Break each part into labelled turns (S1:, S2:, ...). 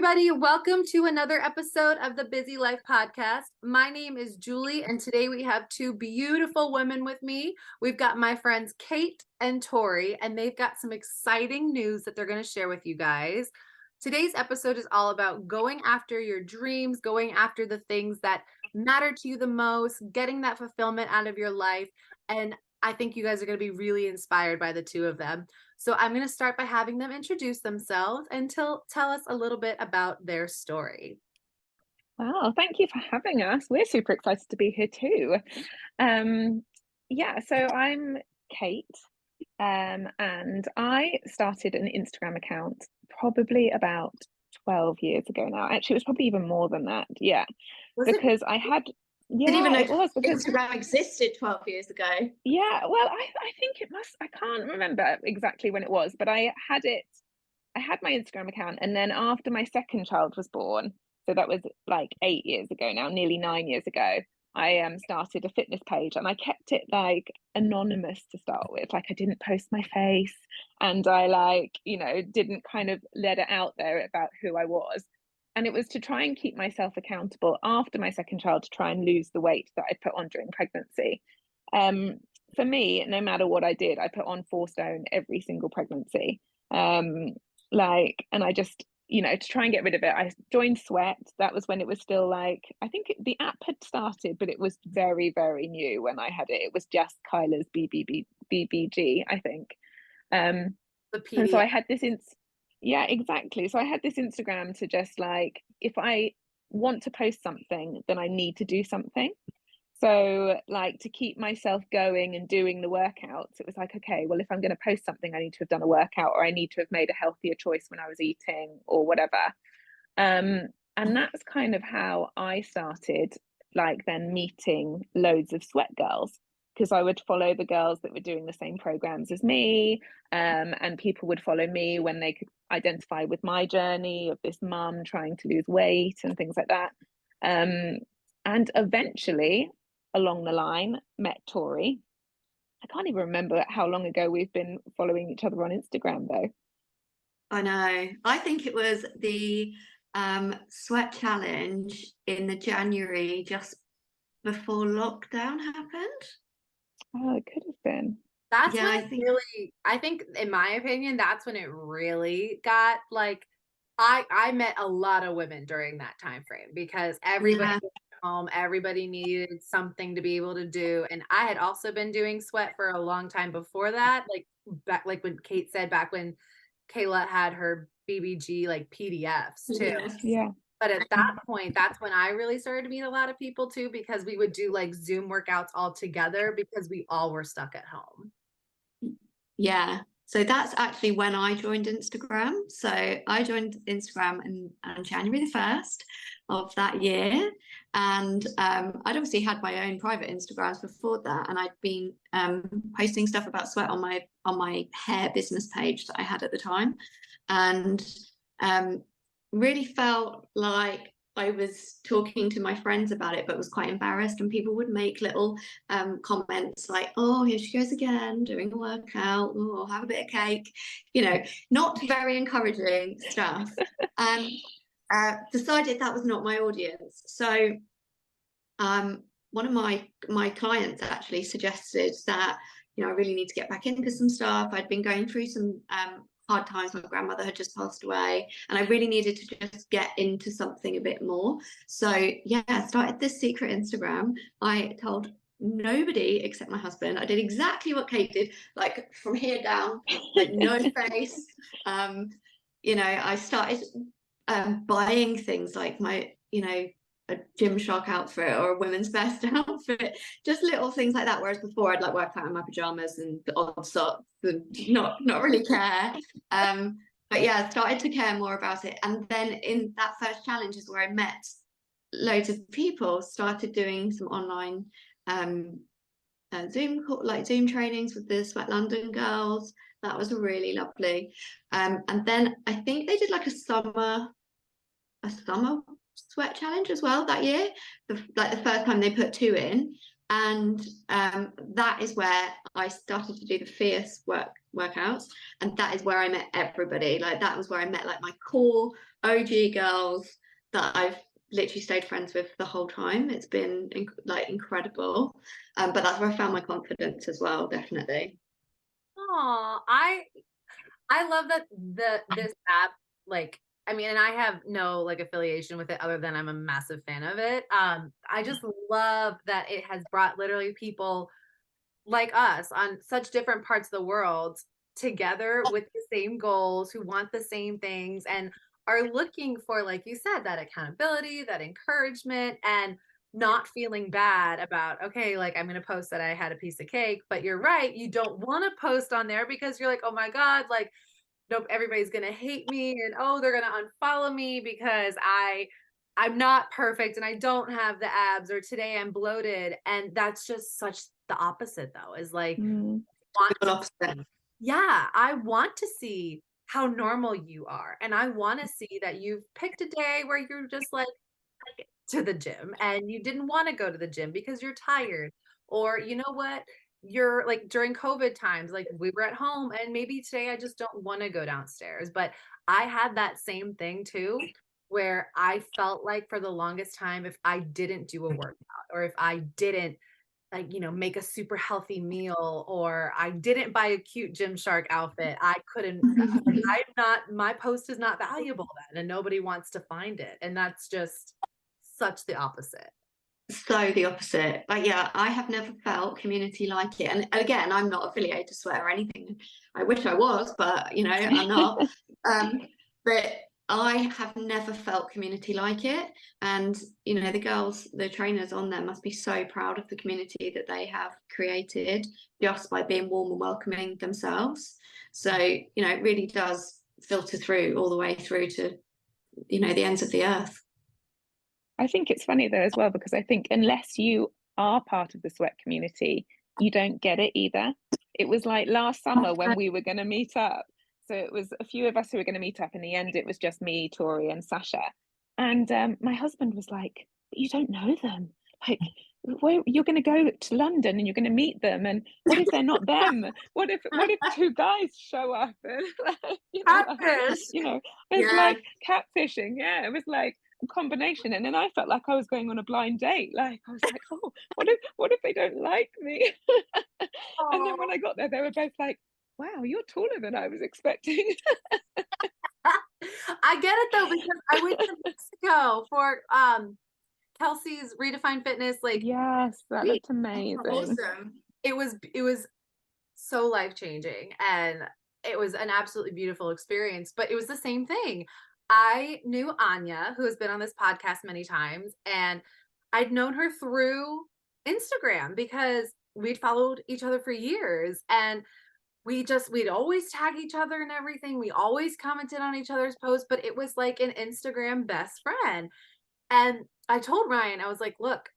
S1: everybody. Welcome to another episode of the Busy Life Podcast. My name is Julie, and today we have two beautiful women with me. We've got my friends Kate and Tori, and they've got some exciting news that they're going to share with you guys. Today's episode is all about going after your dreams, going after the things that matter to you the most, getting that fulfillment out of your life. And I think you guys are going to be really inspired by the two of them. So I'm going to start by having them introduce themselves and tell us a little bit about their story.
S2: Wow, thank you for having us. We're super excited to be here too. So I'm Kate, and I started an Instagram account probably about 12 years ago now. Actually, it was probably even more than that. Yeah, because I had. Yeah,
S3: didn't even know
S2: it was because
S3: Instagram existed 12 years ago.
S2: Yeah, well, I think it must. I can't remember exactly when it was, but I had my Instagram account, and then after my second child was born, so that was like 8 years ago now, nearly 9 years ago, I started a fitness page, and I kept it like anonymous to start with. Like, I didn't post my face, and I didn't kind of let it out there about who I was. And it was to try and keep myself accountable after my second child, to try and lose the weight that I put on during pregnancy. For me, no matter what I did, I put on 4 stone every single pregnancy. And I just, to try and get rid of it, I joined Sweat. That was when it was still like, I think the app had started, but it was very, very new when I had it. It was just Kyla's BBG, I think.
S1: The PDF.
S2: And so I had this yeah, exactly. So I had this Instagram to just like, if I want to post something, then I need to do something. So like, to keep myself going and doing the workouts, it was like, okay, well, if I'm going to post something, I need to have done a workout, or I need to have made a healthier choice when I was eating or whatever. And that's kind of how I started, like, then meeting loads of Sweat girls, because I would follow the girls that were doing the same programs as me, and people would follow me when they could identify with my journey of this mum trying to lose weight and things like that. And eventually, along the line, met Tori. I can't even remember how long ago we've been following each other on Instagram, though.
S3: I know. I think it was the Sweat Challenge in the January, just before lockdown happened.
S2: Oh, it could have been.
S1: That's when I think, in my opinion, that's when it really got like, I met a lot of women during that time frame, because everybody was at home, everybody needed something to be able to do. And I had also been doing Sweat for a long time before that, like when Kate said, back when Kayla had her BBG like PDFs too.
S2: Yeah.
S1: But at that point, that's when I really started to meet a lot of people too, because we would do like Zoom workouts all together because we all were stuck at home.
S3: Yeah. So that's actually when I joined Instagram. So I joined Instagram on January the 1st of that year. And I'd obviously had my own private Instagrams before that. And I'd been posting stuff about Sweat on my hair business page that I had at the time. And really felt like I was talking to my friends about it, but was quite embarrassed, and people would make little comments like, oh, here she goes again doing a workout, or I'll have a bit of cake, not very encouraging stuff. And decided that was not my audience. So one of my clients actually suggested that, I really need to get back into some stuff. I'd been going through some hard times. My grandmother had just passed away, and I really needed to just get into something a bit more. So yeah, I started this secret Instagram. I told nobody except my husband. I did exactly what Kate did, like from here down, like no face. I started buying things like my, a Gymshark outfit or a women's best outfit, just little things like that. Whereas before I'd like work out in my pajamas and the odd socks and not really care. But yeah, I started to care more about it. And then in that first challenge is where I met loads of people, started doing some online Zoom trainings with the Sweat London girls. That was really lovely. And then I think they did like a summer Sweat Challenge as well that year, the first time they put 2 in. And that is where I started to do the fierce workouts, and that is where I met everybody. Like that was where I met like my core OG girls that I've literally stayed friends with the whole time. It's been like incredible, but that's where I found my confidence as well, definitely.
S1: Oh, I love that this app, like, I mean, and I have no like affiliation with it other than I'm a massive fan of it. I just love that it has brought literally people like us on such different parts of the world together with the same goals, who want the same things and are looking for, like you said, that accountability, that encouragement, and not feeling bad about, okay, like I'm going to post that I had a piece of cake, but you're right, you don't want to post on there because you're like, oh my God, like, nope, everybody's going to hate me, and oh, they're going to unfollow me because I'm not perfect and I don't have the abs, or today I'm bloated. And that's just such the opposite though, is like, want to see, yeah, I want to see how normal you are. And I want to see that you've picked a day where you're just like to the gym and you didn't want to go to the gym because you're tired. Or you know what? You're like during COVID times, like we were at home and maybe today I just don't want to go downstairs. But I had that same thing too, where I felt like for the longest time, if I didn't do a workout or if I didn't like, you know, make a super healthy meal, or I didn't buy a cute Gymshark outfit, I couldn't, like, I'm not, my post is not valuable then, and nobody wants to find it. And that's just such the opposite.
S3: So the opposite. Like, yeah, I have never felt community like it. And again, I'm not affiliated to Sweat or anything. I wish I was, but you know, I'm not. But I have never felt community like it. And you know, the girls, the trainers on there must be so proud of the community that they have created just by being warm and welcoming themselves. So, you know, it really does filter through all the way through to, you know, the ends of the earth.
S2: I think it's funny though as well, because I think unless you are part of the Sweat community, you don't get it either. It was like last summer when we were going to meet up. So it was a few of us who were going to meet up. In the end, it was just me, Tori, and Sasha. And my husband was like, "But you don't know them. Like, you're going to go to London and you're going to meet them. And what if they're not them? What if two guys show up?" And like,
S1: Catfish.
S2: it's
S3: Yeah.
S2: like catfishing. Yeah, it was like a combination. And then I felt like I was going on a blind date. Like I was like, oh, what if they don't like me? And then when I got there, they were both like, wow, you're taller than I was expecting.
S1: I get it though, because I went to Mexico for Kelsey's Redefined Fitness. Like,
S2: Yes, that looked amazing.
S3: Awesome.
S1: it was so life-changing, and it was an absolutely beautiful experience. But it was the same thing. I knew Anya, who has been on this podcast many times, and I'd known her through Instagram because we'd followed each other for years, and we'd always tag each other and everything. We always commented on each other's posts, but it was like an Instagram best friend. And I told Ryan, I was like, look,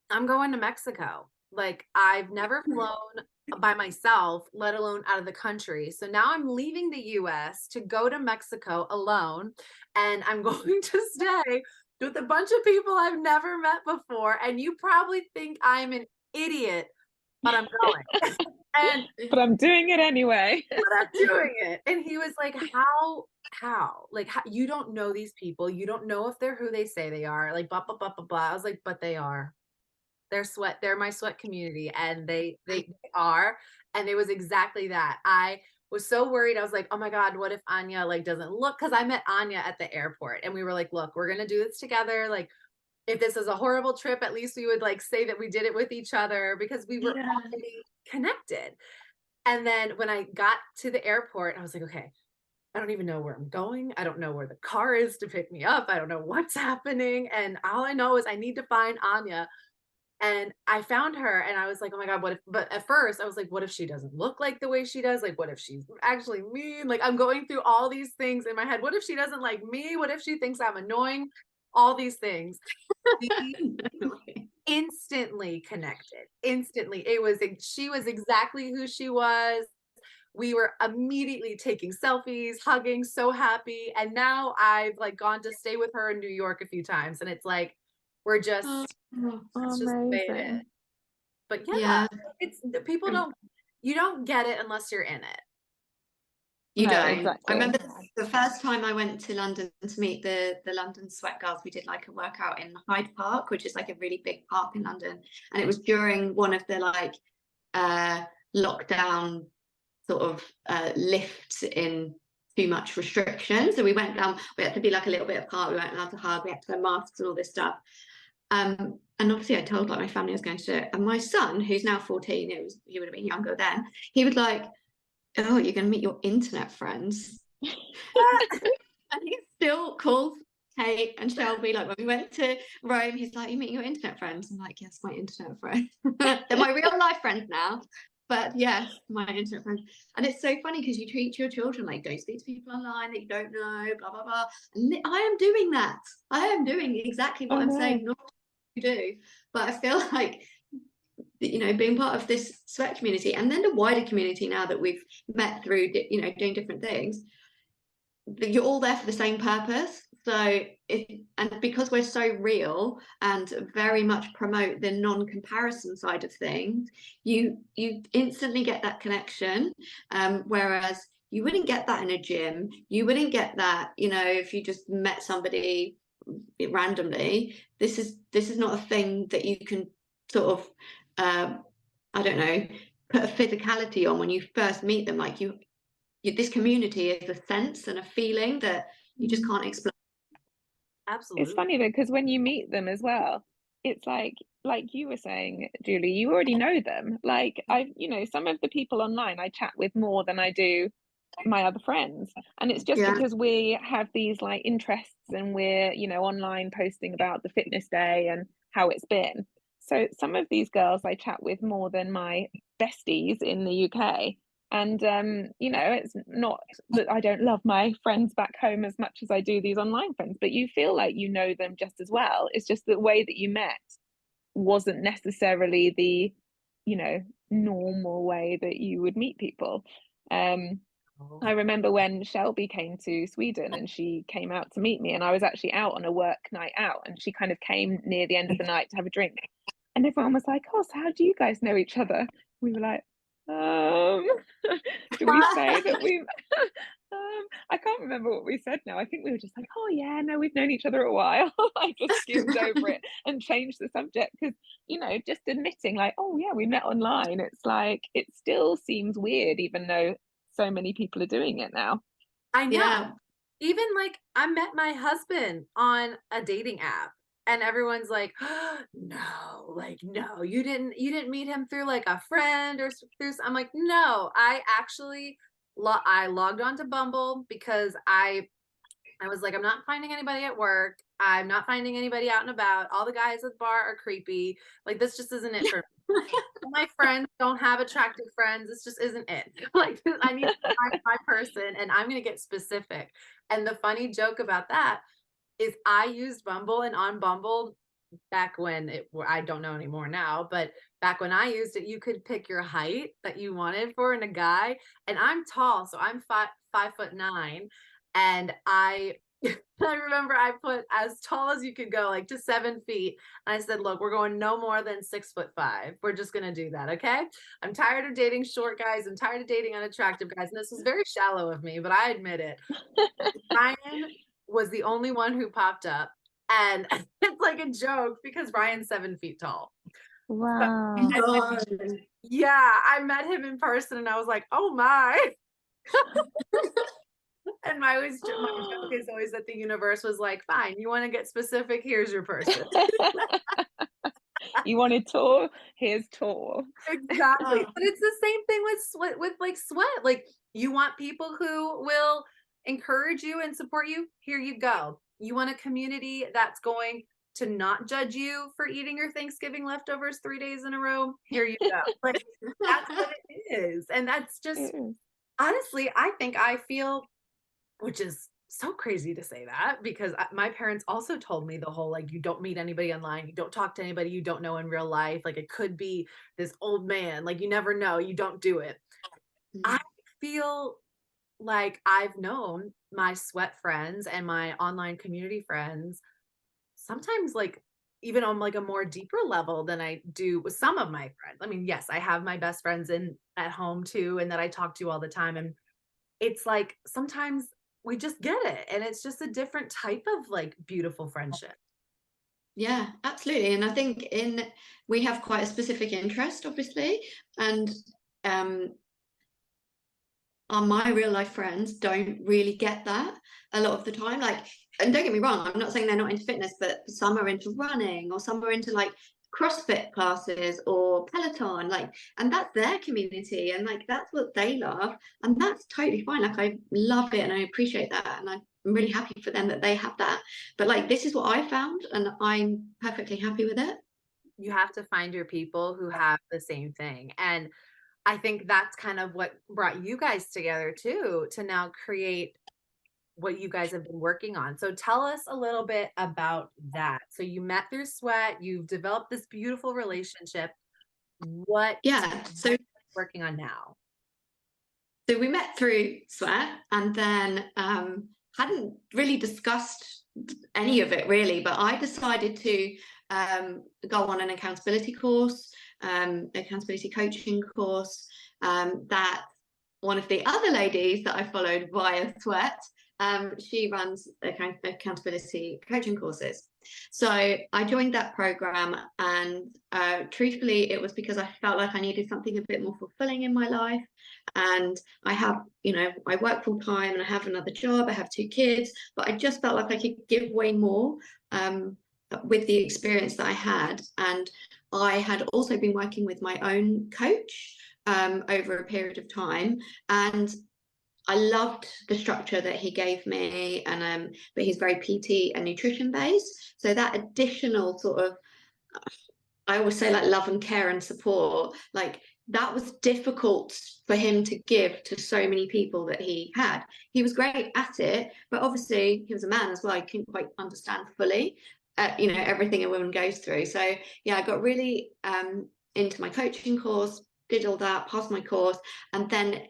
S1: I'm going to Mexico. Like, I've never flown by myself, let alone out of the country. So now I'm leaving the US to go to Mexico alone. And I'm going to stay with a bunch of people I've never met before. And you probably think I'm an idiot, but I'm going.
S2: But I'm doing it anyway.
S1: But I'm doing it. And he was like, how? Like, how, you don't know these people. You don't know if they're who they say they are. Like, blah, blah, blah, blah, blah. I was like, but they are. They're my Sweat community, and they are. And it was exactly that. I was so worried. I was like, oh my God, what if Anya like doesn't look? Because I met Anya at the airport and we were like, look, we're gonna do this together. Like, if this is a horrible trip, at least we would like say that we did it with each other, because we were already connected. And then when I got to the airport, I was like, okay, I don't even know where I'm going. I don't know where the car is to pick me up. I don't know what's happening. And all I know is I need to find Anya. And I found her and I was like, oh my God, what if, but at first I was like, what if she doesn't look like the way she does? Like, what if she's actually mean? Like, I'm going through all these things in my head. What if she doesn't like me? What if she thinks I'm annoying? All these things. Instantly connected. Instantly. She was exactly who she was. We were immediately taking selfies, hugging, so happy. And now I've like gone to stay with her in New York a few times. And it's like, we're just,
S2: Oh,
S1: it's just the way it is.
S2: amazing.
S1: But yeah, it's people you don't get it unless you're in it.
S3: You
S2: No,
S3: don't.
S2: exactly.
S3: I remember the first time I went to London to meet the London Sweat Girls, we did like a workout in Hyde Park, which is like a really big park in London. And it was during one of the like lockdown sort of lifts in too much restriction. So we went down, we had to be like a little bit apart, we weren't allowed to hug, we had to wear masks and all this stuff. And obviously I told like my family I was going to do it. And my son, who's now 14, he would have been younger then, he was like, oh, you're going to meet your internet friends. And he still calls Kate and Shelby, like when we went to Rome, he's like, you meeting your internet friends? I'm like, yes, my internet friends. They're my real life friends now, but yes, my internet friends. And it's so funny because you treat your children like, don't speak to people online that you don't know, blah blah blah. And I am doing that. I am doing exactly what I'm saying not to do. But I feel like, you know, being part of this sweat community and then the wider community now that we've met through, you know, doing different things, you're all there for the same purpose. So and because we're so real and very much promote the non-comparison side of things, you instantly get that connection, whereas you wouldn't get that in a gym, you wouldn't get that, you know, if you just met somebody randomly. This is not a thing that you can sort of I don't know, put a physicality on when you first meet them. Like this community is a sense and a feeling that you just can't explain.
S1: Absolutely.
S2: It's funny though, because when you meet them as well, it's like you were saying, Julie, you already know them. Like you know, some of the people online I chat with more than I do my other friends, and it's just because we have these like interests and we're, you know, online posting about the fitness day and how it's been. So some of these girls I chat with more than my besties in the UK. And you know, it's not that I don't love my friends back home as much as I do these online friends, but you feel like you know them just as well. It's just the way that you met wasn't necessarily the, you know, normal way that you would meet people. I remember when Shelby came to Sweden and she came out to meet me, and I was actually out on a work night out, and she kind of came near the end of the night to have a drink, and everyone was like, oh, so how do you guys know each other? We were like, do we say that we I can't remember what we said now. I think we were just like, oh yeah, no, we've known each other a while. I just skimmed over it and changed the subject because, you know, just admitting like, oh yeah, we met online, it's like it still seems weird even though so many people are doing it now.
S1: I know. Even like I met my husband on a dating app and everyone's like, oh, no, like, no, you didn't meet him through like a friend or through. I'm like, no, I actually I logged on to Bumble because I was like, I'm not finding anybody at work. I'm not finding anybody out and about. All the guys at the bar are creepy. Like, this just isn't it for me. My friends don't have attractive friends. This just isn't it. Like, I need to find my person, and I'm going to get specific. And the funny joke about that is I used Bumble, and on Bumble back when I don't know anymore now, but back when I used it, you could pick your height that you wanted for in a guy. And I'm tall, so I'm 5'9", and I remember I put as tall as you could go, like to 7 feet. And I said, look, we're going no more than 6'5". We're just going to do that. Okay. I'm tired of dating short guys. I'm tired of dating unattractive guys. And this was very shallow of me, but I admit it. Ryan was the only one who popped up. And it's like a joke because Ryan's 7 feet tall.
S2: Wow.
S1: Yeah. I met him in person and I was like, oh my. And my joke is always that the universe was like, fine, you want to get specific, here's your person.
S2: You wanted tall, here's tall.
S1: Exactly. But it's the same thing with like sweat. Like, you want people who will encourage you and support you, here you go. You want a community that's going to not judge you for eating your Thanksgiving leftovers 3 days in a row, here you go. Like, that's what it is. And that's just honestly, I think I feel, which is so crazy to say that because my parents also told me the whole, like, you don't meet anybody online, you don't talk to anybody you don't know in real life. Like, it could be this old man, like, you never know, you don't do it. I feel like I've known my sweat friends and my online community friends sometimes like even on like a more deeper level than I do with some of my friends. I mean, yes, I have my best friends at home too, and that I talk to all the time. And it's like sometimes we just get it. And it's just a different type of like beautiful friendship.
S3: Yeah, absolutely. And I think we have quite a specific interest, obviously, and my real life friends don't really get that a lot of the time. Like, and don't get me wrong, I'm not saying they're not into fitness, but some are into running, or some are into like CrossFit classes or Peloton, like, and that's their community, and like that's what they love, and that's totally fine. Like, I love it and I appreciate that, and I'm really happy for them that they have that. But like, this is what I found, and I'm perfectly happy with it.
S1: You have to find your people who have the same thing. And I think that's kind of what brought you guys together too, to now create what you guys have been working on. So tell us a little bit about that. So you met through Sweat, you've developed this beautiful relationship. What
S3: Yeah, so
S1: working on now?
S3: So we met through Sweat, and then hadn't really discussed any of it really, but I decided to go on an accountability course, accountability coaching course, that one of the other ladies that I followed via Sweat, she runs accountability coaching courses. So I joined that program, and truthfully, it was because I felt like I needed something a bit more fulfilling in my life. And I have, I work full time and I have another job, I have 2 kids, but I just felt like I could give way more with the experience that I had. And I had also been working with my own coach over a period of time, and I loved the structure that he gave me, and but he's very PT and nutrition based, so that additional sort of, I always say, like, love and care and support, like that was difficult for him to give to so many people that he had. He was great at it, but obviously he was a man as well. I couldn't quite understand fully everything a woman goes through. So yeah, I got really into my coaching course, did all that, passed my course, and then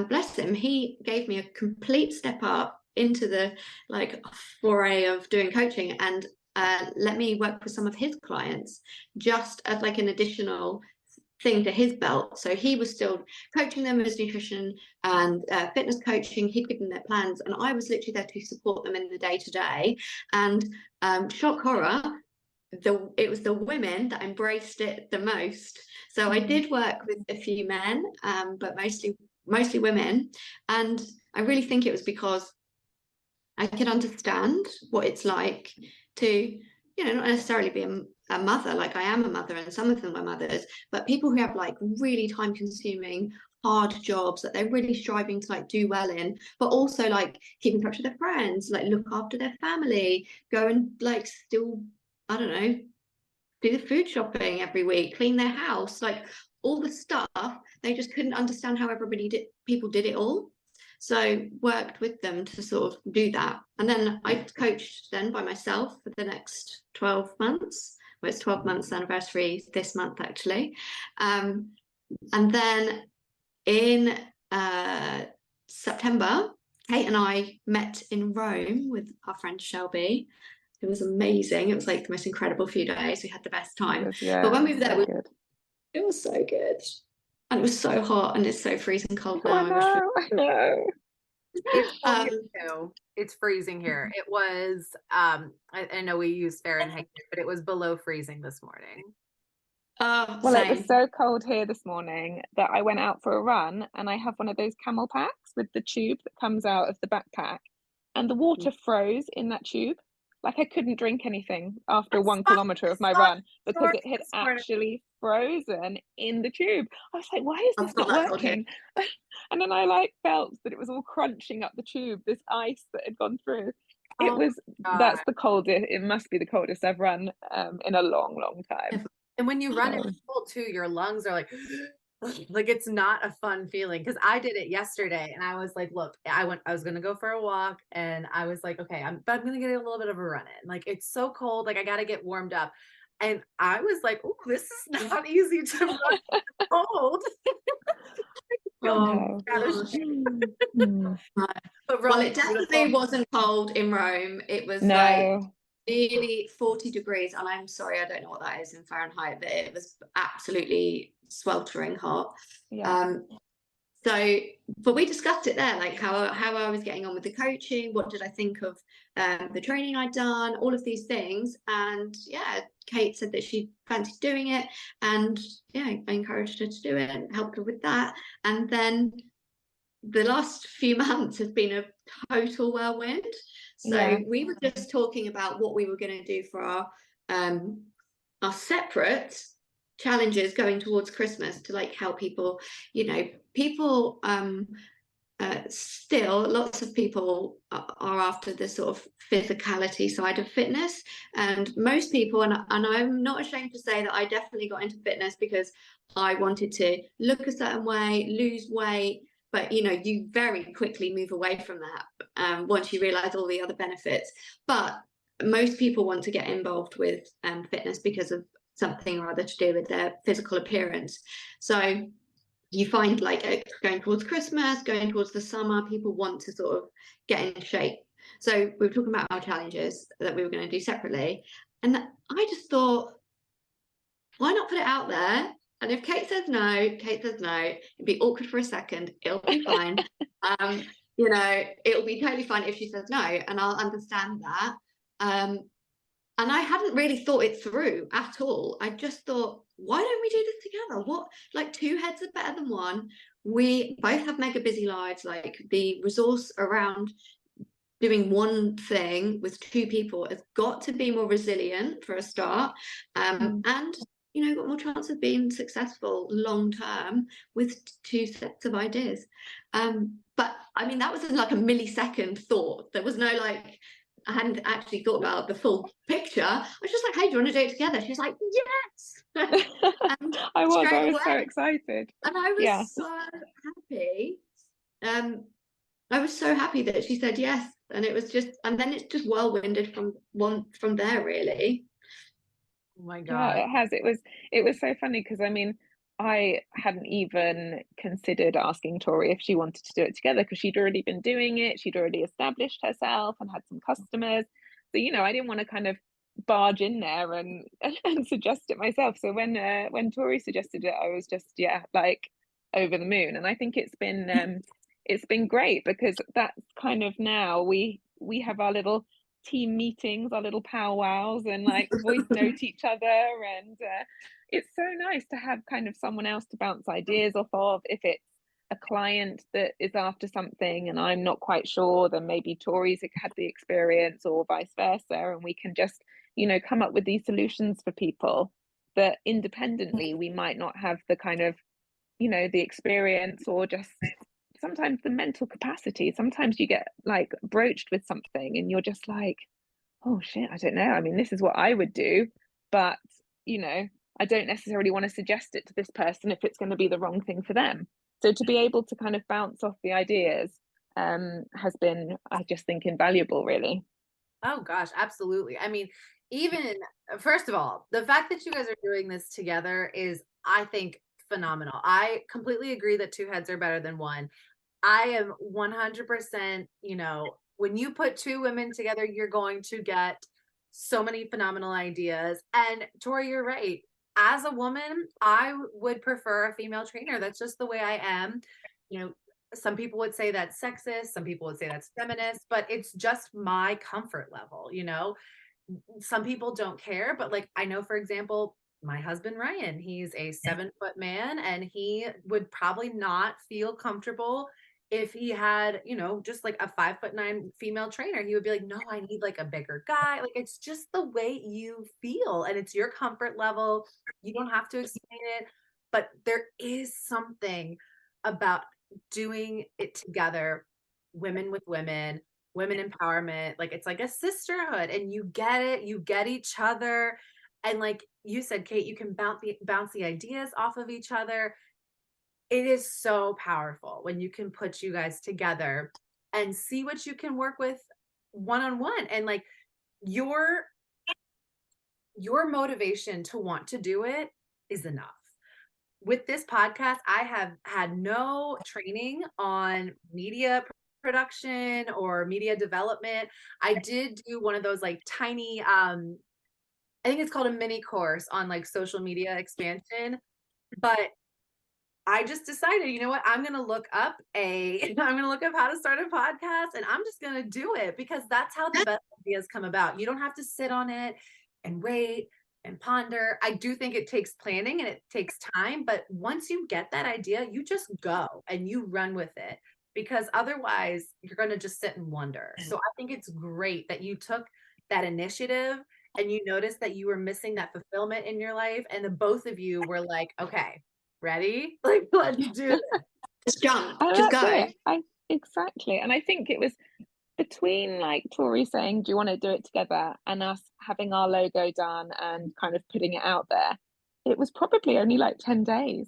S3: bless him, he gave me a complete step up into the like foray of doing coaching, and let me work with some of his clients just as like an additional thing to his belt. So he was still coaching them as nutrition and fitness coaching. He'd given their plans, and I was literally there to support them in the day to day. And shock horror, it was the women that embraced it the most. So I did work with a few men, but mostly women. And I really think it was because I could understand what it's like to, not necessarily be a mother. Like, I am a mother, and some of them are mothers, but people who have like really time consuming, hard jobs that they're really striving to like do well in, but also like keep in touch with their friends, like look after their family, go and like still, I don't know, do the food shopping every week, clean their house, like all the stuff. They just couldn't understand how people did it all. So worked with them to sort of do that. And then I coached then by myself for the next 12 months. Well, it's 12 months anniversary this month, actually. And then in September, Kate and I met in Rome with our friend Shelby. It was amazing. It was like the most incredible few days. We had the best time. But when we were there, it was so good. And it was so hot, and it's so freezing cold now.
S2: I know.
S1: It's cold here too. It's freezing here. It was I know we use Fahrenheit, but it was below freezing this morning.
S2: Well, it was so cold here this morning that I went out for a run, and I have one of those camel packs with the tube that comes out of the backpack, and the water froze in that tube. Like, I couldn't drink anything after 1 kilometer of my run because it had actually frozen in the tube. I was like, why is this not working? And then I like felt that it was all crunching up the tube, this ice that had gone through. That's the coldest, it must be the coldest I've run in a long time.
S1: And when you run in the cold too, your lungs are like it's not a fun feeling, because I did it yesterday and I was like, look, I was gonna go for a walk, and I was like, okay, I'm gonna get a little bit of a run in. Like, it's so cold, like I gotta get warmed up. And I was like, oh, this is not easy to run cold.
S3: Well, it definitely wasn't cold in Rome. It was like nearly 40 degrees, and I'm sorry, I don't know what that is in Fahrenheit, but it was absolutely sweltering hot.
S2: Yeah.
S3: So, but we discussed it there, like how I was getting on with the coaching, what did I think of the training I'd done, all of these things. And yeah, Kate said that she fancied doing it, and yeah, I encouraged her to do it and helped her with that. And then the last few months have been a total whirlwind. So we were just talking about what we were going to do for our separate challenges going towards Christmas to like help people, people still lots of people are after the sort of physicality side of fitness, and most people, and I'm not ashamed to say that I definitely got into fitness because I wanted to look a certain way, lose weight, but you very quickly move away from that once you realize all the other benefits. But most people want to get involved with fitness because of something or other to do with their physical appearance. So you find like going towards Christmas, going towards the summer, people want to sort of get in shape. So we were talking about our challenges that we were going to do separately. And I just thought, why not put it out there? And if Kate says no, it'd be awkward for a second. It'll be fine. It'll be totally fine if she says no, and I'll understand that. And I hadn't really thought it through at all. I just thought, why don't we do this together? What, like, two heads are better than one. We both have mega busy lives. Like, the resource around doing one thing with two people has got to be more resilient for a start. And got more chance of being successful long term with two sets of ideas. But I mean, that was like a millisecond thought. There was no like, I hadn't actually thought about the full picture. I was just like, hey, do you want to do it together? She's like, yes.
S2: I was so excited.
S3: And I was so happy. I was so happy that she said yes. And it was just, and then it's just whirlwinded from there, really.
S1: Oh my God.
S2: Yeah, it has. It was so funny because I mean, I hadn't even considered asking Tori if she wanted to do it together because she'd already been doing it. She'd already established herself and had some customers. So, I didn't want to kind of barge in there and suggest it myself. So when Tori suggested it, I was just, like over the moon. And I think it's been great because that's kind of now we have our little team meetings, our little powwows, and like voice note each other, and it's so nice to have kind of someone else to bounce ideas off of. If it's a client that is after something and I'm not quite sure, then maybe Tori's had the experience or vice versa, and we can just come up with these solutions for people that independently we might not have the kind of the experience or just sometimes the mental capacity. Sometimes you get like broached with something and you're just like, oh shit, I don't know. I mean, this is what I would do, but I don't necessarily want to suggest it to this person if it's going to be the wrong thing for them. So to be able to kind of bounce off the ideas has been, I just think, invaluable, really.
S1: Oh gosh, absolutely. I mean, even first of all, the fact that you guys are doing this together is, I think, phenomenal. I completely agree that two heads are better than one. I am 100%, when you put two women together, you're going to get so many phenomenal ideas. And Tori, you're right. As a woman, I would prefer a female trainer. That's just the way I am. Some people would say that's sexist, some people would say that's feminist, but it's just my comfort level. Some people don't care, but like, I know, for example, my husband Ryan, he's a 7-foot man, and he would probably not feel comfortable if he had, just like a 5'9" female trainer. He would be like, no, I need like a bigger guy. Like, it's just the way you feel, and it's your comfort level. You don't have to explain it, but there is something about doing it together, women with women, women empowerment. Like, it's like a sisterhood, and you get it, you get each other. And like you said, Kate, you can bounce the ideas off of each other. It is so powerful when you can put you guys together and see what you can work with one-on-one. And like your motivation to want to do it is enough. With this podcast, I have had no training on media production or media development. I did do one of those like tiny, I think it's called a mini course on like social media expansion. But I just decided, you know what? I'm gonna look up how to start a podcast, and I'm just gonna do it because that's how the best ideas come about. You don't have to sit on it and wait and ponder. I do think it takes planning and it takes time, but once you get that idea, you just go and you run with it because otherwise you're gonna just sit and wonder. So I think it's great that you took that initiative and you noticed that you were missing that fulfillment in your life, and the both of you were like, okay, ready? Like, let's do it.
S3: Just jump,
S2: Oh,
S3: just
S2: that's
S3: go.
S2: it. Exactly. And I think it was between like Tori saying, do you want to do it together, and us having our logo done and kind of putting it out there, it was probably only like 10 days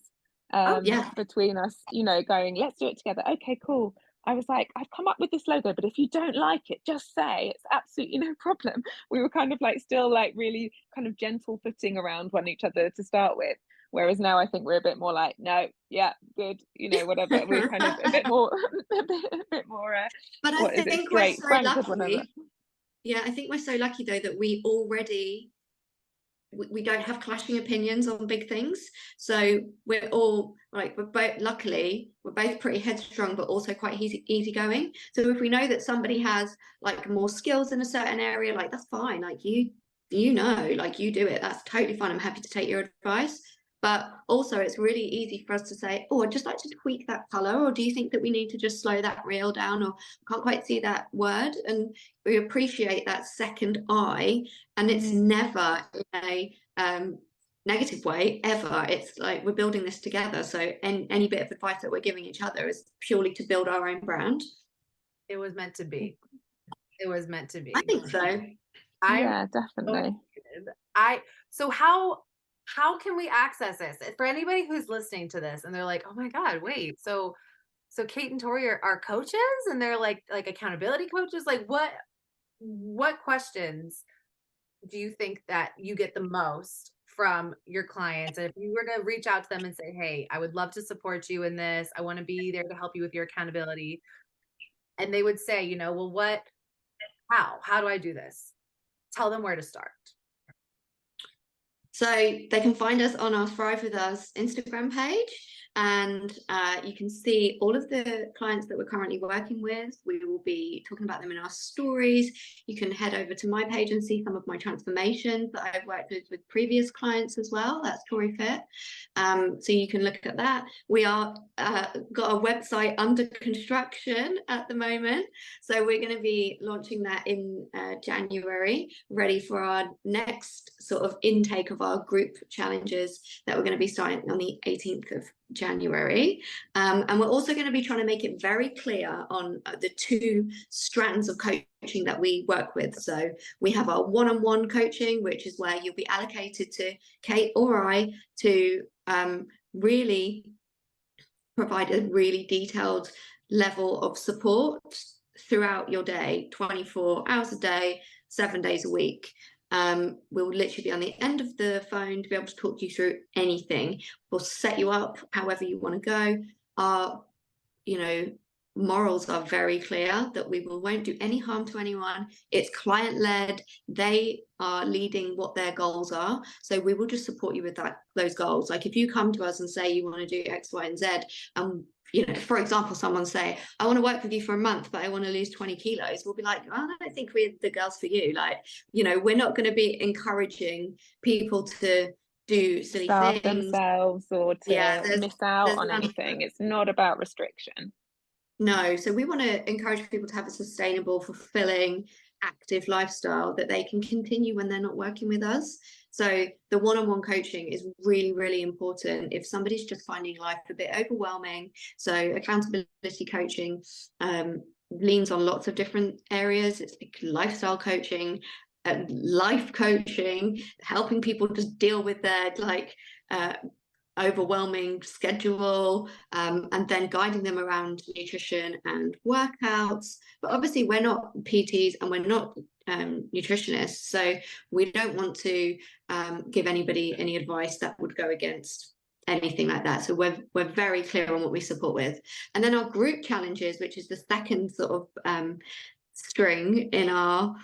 S3: Yeah.
S2: between us, you know, going, let's do it together. Okay, cool. I was like, I've come up with this logo, but if you don't like it, just say. It's absolutely no problem. We were kind of like still like really kind of gentle footing around one each other to start with. Whereas now I think we're a bit more like, no, yeah, good, you know, whatever. We're kind of a bit more, a bit more.
S3: But I
S2: What is it?
S3: think we're
S2: Straight,
S3: so
S2: frank with one another.
S3: lucky. Yeah, I think we're so lucky though that we don't have clashing opinions on big things. So we're all like, luckily we're both pretty headstrong, but also quite easygoing. So if we know that somebody has like more skills in a certain area, like that's fine. Like you know, like you do it. That's totally fine. I'm happy to take your advice. But also it's really easy for us to say, oh, I'd just like to tweak that color, or do you think that we need to just slow that reel down, or can't quite see that word? And we appreciate that second eye, and it's never in a negative way ever. It's like we're building this together. So any bit of advice that we're giving each other is purely to build our own brand.
S1: It was meant to be. It was meant to be.
S3: I think so.
S2: Yeah, definitely.
S1: So how can we access this for anybody who's listening to this and they're like, oh my God, wait, so Kate and Tori are coaches and they're like accountability coaches? Like what questions do you think that you get the most from your clients? And if you were to reach out to them and say, hey, I would love to support you in this, I want to be there to help you with your accountability, and they would say, you know, well, how do I do this? Tell them where to start.
S3: So they can find us on our Thrive With Us Instagram page, and you can see all of the clients that we're currently working with. We will be talking about them in our stories. You can head over to my page and see some of my transformations that I've worked with previous clients as well. That's Tori Fit. So you can look at that. We are got a website under construction at the moment. So we're going to be launching that in January, ready for our next sort of intake of our group challenges that we're going to be starting on the 18th of January. And we're also going to be trying to make it very clear on the two strands of coaching that we work with. So we have our one-on-one coaching, which is where you'll be allocated to Kate or I to really provide a really detailed level of support throughout your day, 24 hours a day, 7 days a week. We'll literally be on the end of the phone to be able to talk you through anything. We'll set you up however you want to go. Our, morals are very clear that we won't do any harm to anyone. It's client-led. They are leading what their goals are. So we will just support you with those goals. Like if you come to us and say you want to do X, Y, and Z, for example, someone say, I want to work with you for a month, but I want to lose 20 kilos. We'll be like, I don't think we're the girls for you. Like, we're not going to be encouraging people to do silly
S2: Starve
S3: things
S2: themselves or to miss out on anything. It's not about restriction.
S3: No, so we want to encourage people to have a sustainable, fulfilling, active lifestyle that they can continue when they're not working with us. So the one-on-one coaching is really, really important if somebody's just finding life a bit overwhelming. So accountability coaching leans on lots of different areas. It's like lifestyle coaching, life coaching, helping people just deal with their overwhelming schedule, and then guiding them around nutrition and workouts. But obviously we're not PTs and we're not nutritionists, so we don't want to give anybody any advice that would go against anything like that. So we're very clear on what we support with. And then our group challenges, which is the second sort of string in our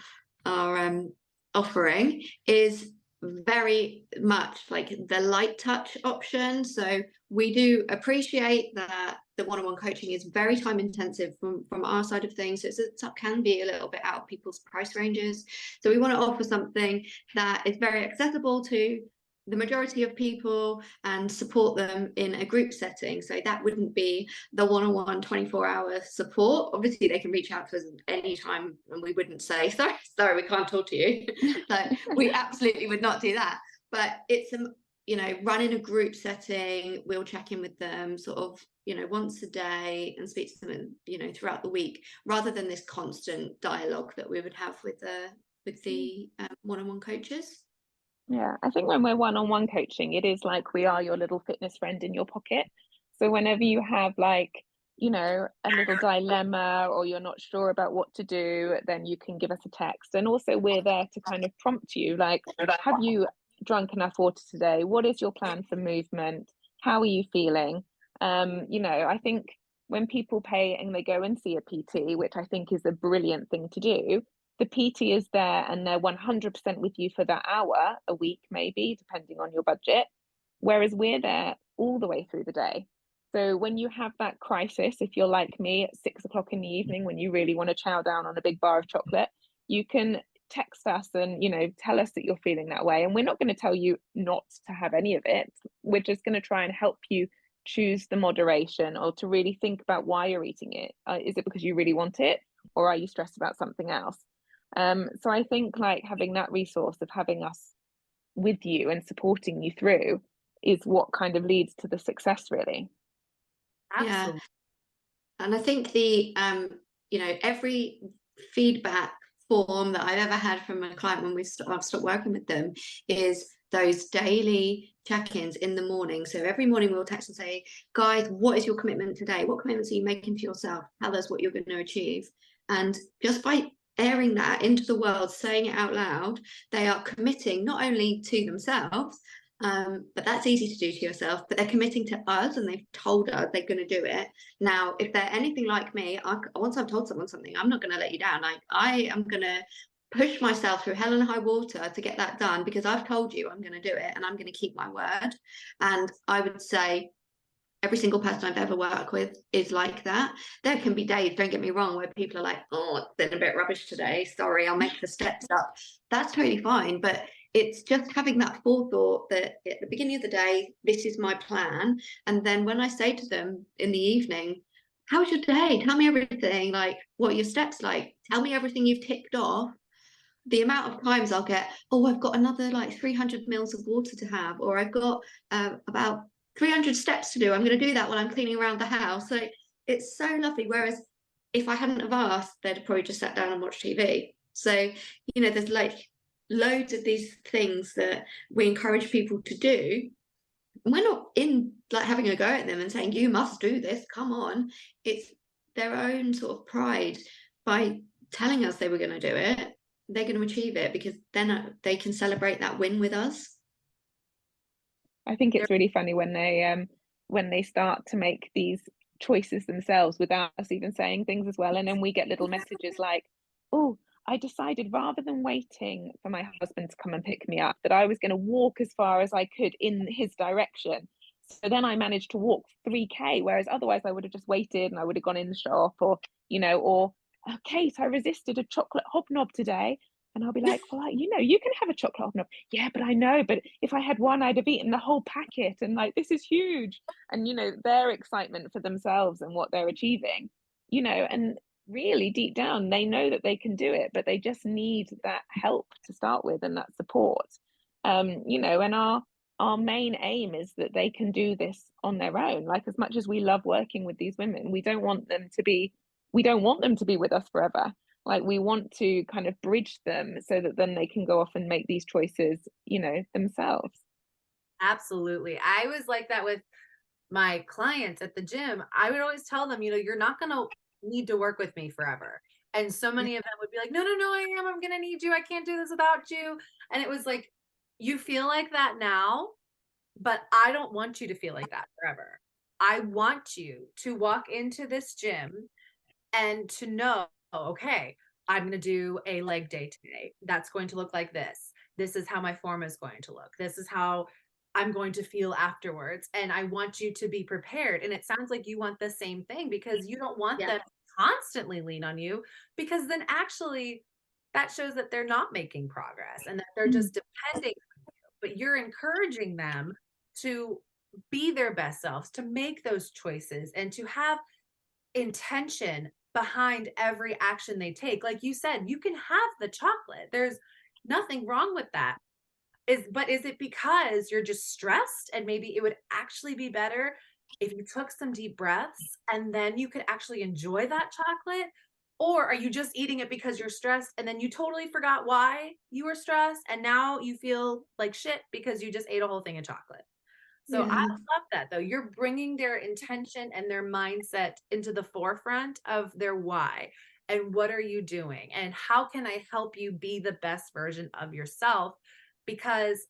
S3: offering, is very much like the light touch option. So we do appreciate that the one-on-one coaching is very time intensive from our side of things. So it can be a little bit out of people's price ranges. So we want to offer something that is very accessible to the majority of people and support them in a group setting. So that wouldn't be the one-on-one 24-hour support. Obviously they can reach out to us anytime and we wouldn't say sorry we can't talk to you. Like, we absolutely would not do that. But it's running a group setting, we'll check in with them sort of once a day and speak to them throughout the week, rather than this constant dialogue that we would have with the one-on-one coaches.
S2: Yeah, I think when we're one-on-one coaching, it is like we are your little fitness friend in your pocket. So whenever you have like, a little dilemma or you're not sure about what to do, then you can give us a text. And also we're there to kind of prompt you, like, have you drunk enough water today? What is your plan for movement? How are you feeling? I think when people pay and they go and see a PT, which I think is a brilliant thing to do, the PT is there and they're 100% with you for that hour a week, maybe, depending on your budget. Whereas we're there all the way through the day. So when you have that crisis, if you're like me at 6 o'clock in the evening, when you really want to chow down on a big bar of chocolate, you can text us and, tell us that you're feeling that way. And we're not going to tell you not to have any of it. We're just going to try and help you choose the moderation, or to really think about why you're eating it. Is it because you really want it, or are you stressed about something else? So I think like having that resource of having us with you and supporting you through is what kind of leads to the success, really.
S1: Absolutely.
S3: Yeah. And I think the every feedback form that I've ever had from a client when I've stopped working with them is those daily check-ins in the morning. So every morning we'll text and say, guys, what is your commitment today? What commitments are you making to yourself? Tell us what you're going to achieve. And just by airing that into the world, saying it out loud, they are committing not only to themselves, but that's easy to do to yourself, but they're committing to us and they've told us they're going to do it. Now, if they're anything like me, once I've told someone something, I'm not going to let you down. Like, I am going to push myself through hell and high water to get that done, because I've told you I'm going to do it and I'm going to keep my word. And I would say every single person I've ever worked with is like that. There can be days, don't get me wrong, where people are like, oh, it's been a bit rubbish today. Sorry, I'll make the steps up. That's totally fine. But it's just having that forethought that at the beginning of the day, this is my plan. And then when I say to them in the evening, how's your day? Tell me everything. Like, what are your steps like? Tell me everything you've ticked off. The amount of times I'll get, oh, I've got another like 300 mils of water to have, or I've got about 300 steps to do. I'm going to do that while I'm cleaning around the house. So it's so lovely. Whereas if I hadn't have asked, they'd probably just sat down and watched TV. So, there's like loads of these things that we encourage people to do. And we're not in like having a go at them and saying, you must do this, come on. It's their own sort of pride by telling us they were going to do it. They're going to achieve it, because then they can celebrate that win with us.
S2: I think it's really funny when they start to make these choices themselves without us even saying things as well. And then we get little messages like, oh, I decided rather than waiting for my husband to come and pick me up, that I was going to walk as far as I could in his direction. So then I managed to walk 3K, whereas otherwise I would have just waited and I would have gone in the shop, or Kate, I resisted a chocolate hobnob today. And I'll be like, well, you can have a chocolate hobnob. Yeah, but I know, but if I had one, I'd have eaten the whole packet. And like, this is huge. And, their excitement for themselves and what they're achieving, and really deep down, they know that they can do it, but they just need that help to start with and that support. And our main aim is that they can do this on their own. Like, as much as we love working with these women, we don't want them to be with us forever. Like, we want to kind of bridge them so that then they can go off and make these choices, themselves.
S1: Absolutely. I was like that with my clients at the gym. I would always tell them, you're not going to need to work with me forever. And so many of them would be like, no, I'm going to need you. I can't do this without you. And it was like, you feel like that now, but I don't want you to feel like that forever. I want you to walk into this gym and to know, okay, I'm going to do a leg day today. That's going to look like this. This is how my form is going to look. This is how I'm going to feel afterwards. And I want you to be prepared. And it sounds like you want the same thing, because you don't want
S3: Yeah.
S1: them to constantly lean on you, because then actually that shows that they're not making progress and that they're just depending on you. But you're encouraging them to be their best selves, to make those choices, and to have intention behind every action they take. Like you said, you can have the chocolate. There's nothing wrong with that. But is it because you're just stressed, and maybe it would actually be better if you took some deep breaths and then you could actually enjoy that chocolate? Or are you just eating it because you're stressed and then you totally forgot why you were stressed and now you feel like shit because you just ate a whole thing of chocolate? So I
S3: Yeah.
S1: love that, though. You're bringing their intention and their mindset into the forefront of their why. And what are you doing? And how can I help you be the best version of yourself? Because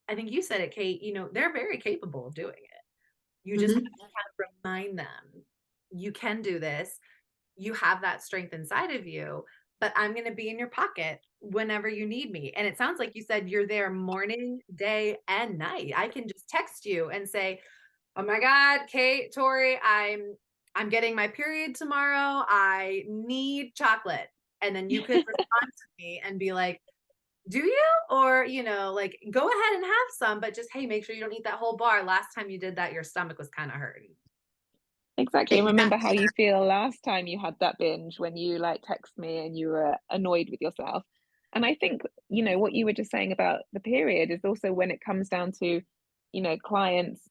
S1: I think you said it, Kate, they're very capable of doing it. You just have
S3: Mhm.
S1: to remind them, you can do this. You have that strength inside of you, but I'm going to be in your pocket whenever you need me. And it sounds like you said you're there morning, day, and night. I can just text you and say, "Oh my God, Kate, Tori, I'm getting my period tomorrow. I need chocolate." And then you could respond to me and be like, "Do you?" Or, like, go ahead and have some, but just, hey, make sure you don't eat that whole bar. Last time you did that, your stomach was kind of hurting.
S2: Exactly. And remember how
S3: Exactly.
S2: you feel last time you had that binge, when you like text me and you were annoyed with yourself. And I think, what you were just saying about the period is also when it comes down to, clients,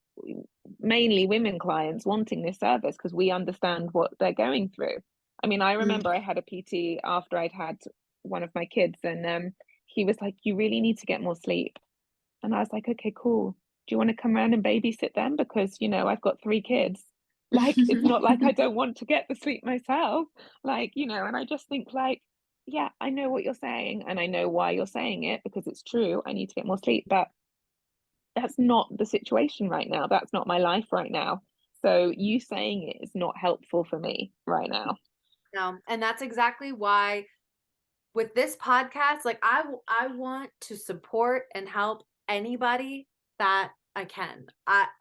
S2: mainly women clients, wanting this service because we understand what they're going through. I mean, I
S3: Mm.
S2: remember I had a PT after I'd had one of my kids, and he was like, "You really need to get more sleep." And I was like, "Okay, cool. Do you want to come around and babysit them? Because, I've got 3 kids. Like, it's not like I don't want to get the sleep myself." Like, and I just think, like, yeah, I know what you're saying and I know why you're saying it, because it's true. I need to get more sleep, but that's not the situation right now. That's not my life right now. So you saying it is not helpful for me right now.
S1: No, and that's exactly why with this podcast, like I want to support and help anybody that I can.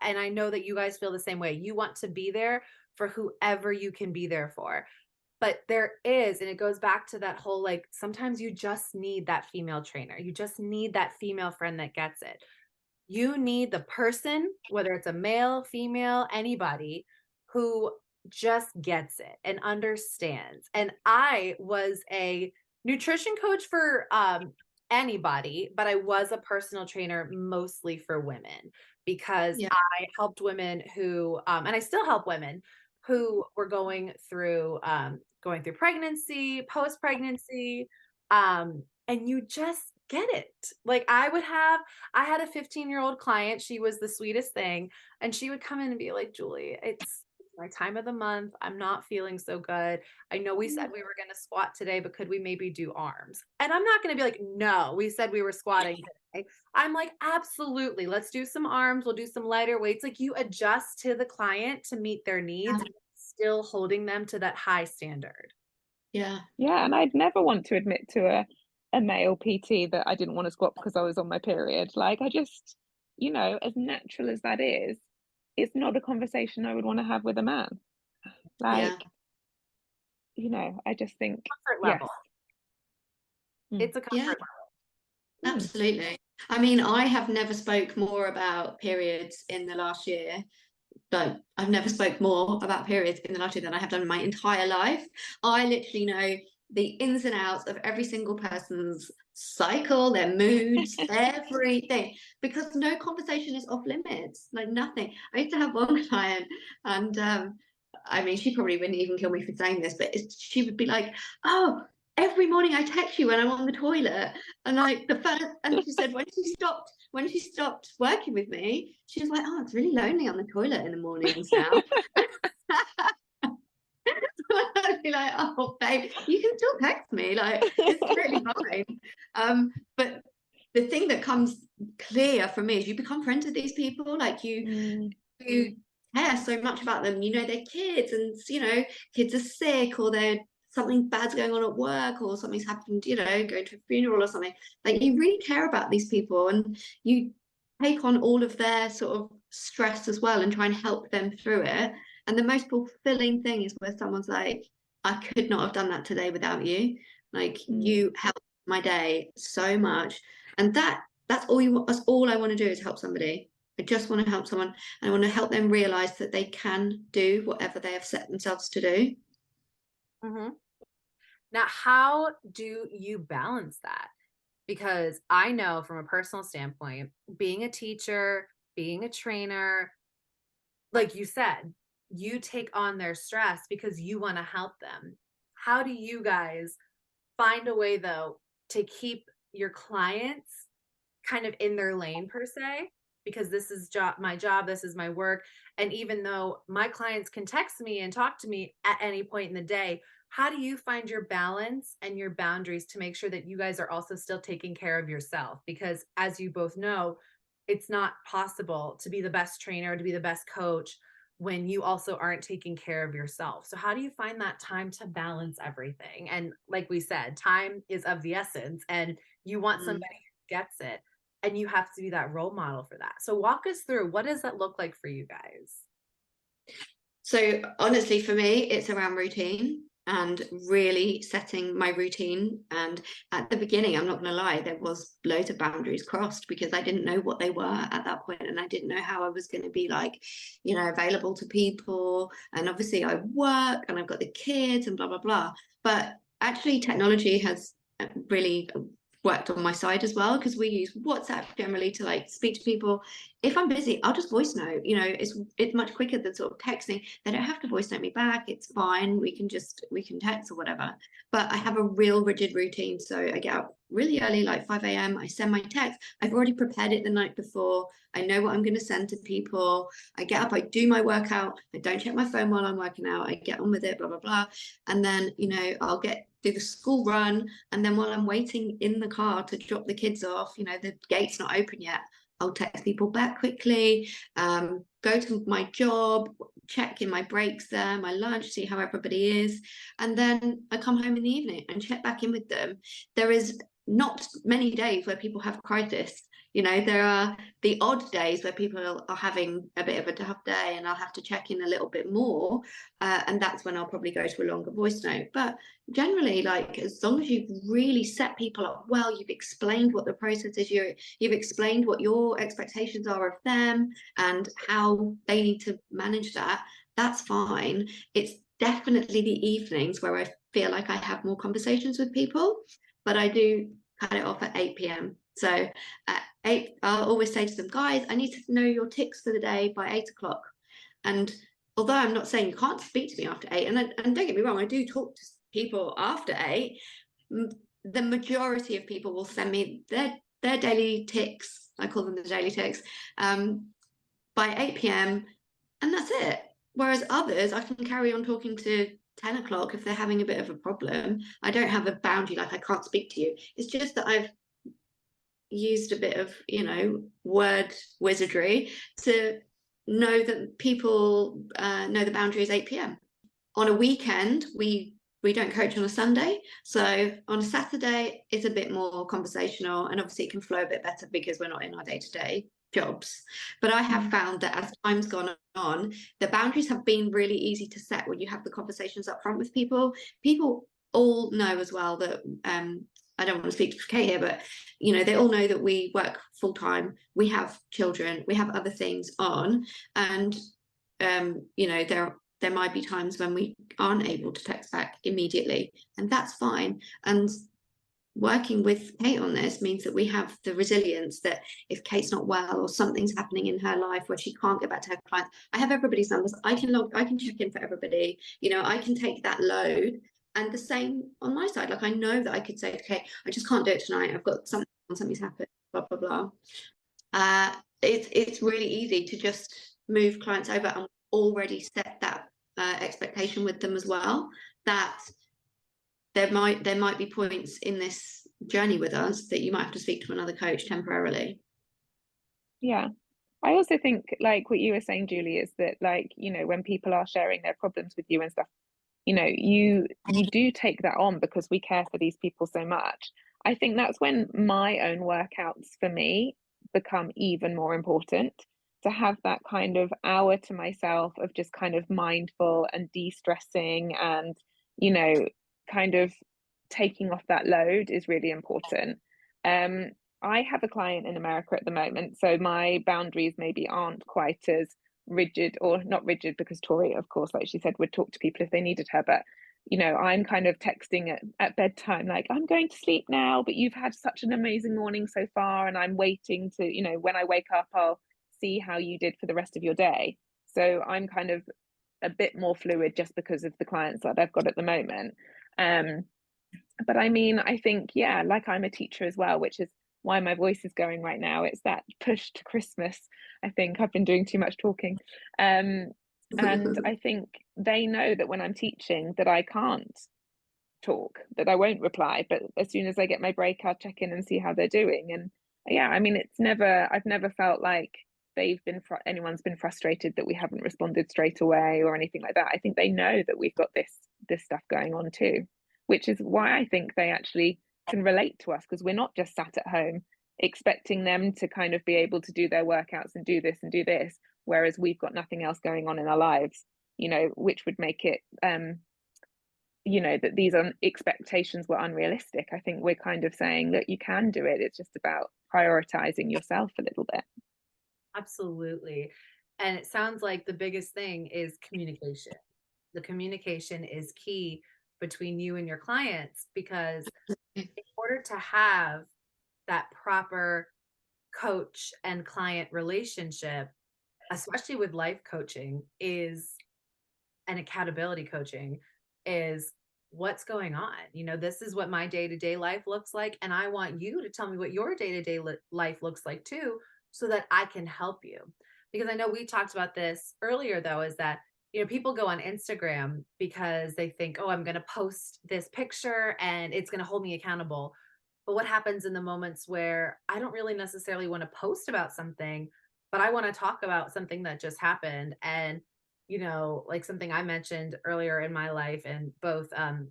S1: And I know that you guys feel the same way. You want to be there for whoever you can be there for. But there is, and it goes back to that whole, like, sometimes you just need that female trainer. You just need that female friend that gets it. You need the person, whether it's a male, female, anybody, who just gets it and understands. And I was a nutrition coach for anybody, but I was a personal trainer mostly for women, because
S3: Yeah.
S1: I helped women who and I still help women who were going through pregnancy, post pregnancy, and you just get it. Like, I had a 15-year-old client. She was the sweetest thing. And she would come in and be like, "Julie, it's my time of the month. I'm not feeling so good. I know we said we were going to squat today, but could we maybe do arms?" And I'm not going to be like, "No, we said we were squatting today." I'm like, "Absolutely. Let's do some arms. We'll do some lighter weights." Like, you adjust to the client to meet their needs, still holding them to that high standard.
S3: Yeah.
S2: Yeah, and I'd never want to admit to a male PT that I didn't want to squat because I was on my period. Like, I just, as natural as that is, it's not a conversation I would want to have with a man.
S3: Yeah.
S2: Like, I just think,
S1: Comfort
S2: yes.
S1: level.
S2: Mm.
S1: It's a
S3: Yeah.
S1: comfort level.
S2: Mm.
S3: Absolutely. I mean, I have never spoke more about periods in the last year. But I've never spoke more about periods in the last year than I have done in my entire life. I literally know the ins and outs of every single person's cycle, their moods, everything, because no conversation is off limits, like nothing. I used to have one client, and I mean, she probably wouldn't even kill me for saying this, but she would be like, "Oh, every morning I text you when I'm on the toilet," and like and she said when she stopped working with me, she was like, "Oh, it's really lonely on the toilet in the mornings now." I'd be like, "Oh, babe, you can still text me. Like, it's really fine." But the thing that comes clear for me is you become friends with these people. Like you care so much about them. You know their kids, and you know kids are sick, or they're something bad's going on at work, or something's happened, you know, going to a funeral or something. Like you really care about these people, and you take on all of their sort of stress as well and try and help them through it. And the most fulfilling thing is where someone's like, I could not have done that today without you. Like you helped my day so much. And that's all I want to do is help somebody. I just want to help someone, and I want to help them realize that they can do whatever they have set themselves to do.
S1: Now, how do you balance that? Because I know from a personal standpoint, being a teacher, being a trainer, like you said, you take on their stress because you want to help them. How do you guys find a way, though, to keep your clients kind of in their lane, per se? Because this is my job, this is my work. And even though my clients can text me and talk to me at any point in the day, how do you find your balance and your boundaries to make sure that you guys are also still taking care of yourself? Because as you both know, it's not possible to be the best trainer, to be the best coach when you also aren't taking care of yourself. So how do you find that time to balance everything? And like we said, time is of the essence, and you want somebody who gets it, and you have to be that role model for that. So walk us through, what does that look like for you guys?
S3: So honestly, for me, it's around routine and really setting my routine. And at the beginning, I'm not going to lie, there was loads of boundaries crossed because I didn't know what they were at that point, and I didn't know how I was going to be, like, you know, available to people. And obviously I work and I've got the kids and blah, blah, blah. But actually technology has really worked on my side as well, because we use WhatsApp generally to like speak to people. If I'm busy, I'll just voice note. You know, it's much quicker than sort of texting. They don't have to voice note me back. It's fine. We can text or whatever. But I have a real rigid routine. So I get up really early, like 5 a.m. I send my text. I've already prepared it the night before. I know what I'm going to send to people. I get up, I do my workout. I don't check my phone while I'm working out. I get on with it, blah, blah, blah. And then, you know, I'll do the school run, and then while I'm waiting in the car to drop the kids off, you know, the gate's not open yet, I'll text people back quickly, go to my job, check in my breaks there, my lunch, see how everybody is, and then I come home in the evening and check back in with them. There is not many days where people have crisis. You know, there are the odd days where people are having a bit of a tough day, and I'll have to check in a little bit more, and that's when I'll probably go to a longer voice note. But generally, like, as long as you've really set people up well, you've explained what the process is, you've explained what your expectations are of them and how they need to manage that, that's fine. It's definitely the evenings where I feel like I have more conversations with people, but I do cut it off at 8 p.m. So at 8, I'll always say to them, guys, I need to know your ticks for the day by 8 o'clock. And although I'm not saying you can't speak to me after 8, and don't get me wrong, I do talk to people after 8, the majority of people will send me their daily ticks. I call them the daily ticks, by 8 p.m. and that's it. Whereas others, I can carry on talking to 10 o'clock if they're having a bit of a problem. I don't have a boundary like I can't speak to you. It's just that I've used a bit of, you know, word wizardry to know that people know the boundary is 8 p.m. On a weekend, we don't coach on a Sunday. So on a Saturday, it's a bit more conversational, and obviously it can flow a bit better because we're not in our day-to-day jobs. But I have found that as time's gone on, the boundaries have been really easy to set when you have the conversations up front with people. People all know as well that I don't want to speak to Kate here, but you know, they all know that we work full time, we have children, we have other things on, and you know, there might be times when we aren't able to text back immediately, and that's fine. And working with Kate on this means that we have the resilience that if Kate's not well or something's happening in her life where she can't get back to her clients, I have everybody's numbers. I can check in for everybody. You know, I can take that load. And the same on my side. Like, I know that I could say, okay, I just can't do it tonight. I've got something's happened, blah, blah, blah. It's really easy to just move clients over and already set that expectation with them as well, that there might be points in this journey with us that you might have to speak to another coach temporarily.
S2: Yeah. I also think, like what you were saying, Julie, is that, like, you know, when people are sharing their problems with you and stuff, you know, you do take that on because we care for these people so much. I think that's when my own workouts for me become even more important, to have that kind of hour to myself of just kind of mindful and de-stressing and, you know, kind of taking off that load is really important. Um, I have a client in America at the moment, so my boundaries maybe aren't quite as rigid, or not rigid, because Tori, of course, like she said, would talk to people if they needed her. But, you know, I'm kind of texting at bedtime, like, I'm going to sleep now, but you've had such an amazing morning so far. And I'm waiting to, you know, when I wake up, I'll see how you did for the rest of your day. So I'm kind of a bit more fluid just because of the clients that I've got at the moment. But I mean, I think, yeah, like I'm a teacher as well, which is why my voice is going right now. It's that push to Christmas. I think I've been doing too much talking. And I think they know that when I'm teaching that I can't talk, that I won't reply, but as soon as I get my break, I'll check in and see how they're doing. And yeah, I mean, I've never felt like anyone's been frustrated that we haven't responded straight away or anything like that. I think they know that we've got this stuff going on too, which is why I think they actually can relate to us, because we're not just sat at home expecting them to kind of be able to do their workouts and do this, whereas we've got nothing else going on in our lives, you know, which would make it you know, that these expectations were unrealistic. I think we're kind of saying that you can do it. It's just about prioritizing yourself a little bit.
S1: Absolutely. And it sounds like the biggest thing is communication. The communication is key between you and your clients, because in order to have that proper coach and client relationship, especially with life coaching, is and accountability coaching, is what's going on. You know, this is what my day-to-day life looks like, and I want you to tell me what your day-to-day life looks like too, so that I can help you. Because I know we talked about this earlier, though, is that, you know, people go on Instagram because they think, oh, I'm going to post this picture and it's going to hold me accountable. But what happens in the moments where I don't really necessarily want to post about something, but I want to talk about something that just happened? And, you know, like something I mentioned earlier in my life, and both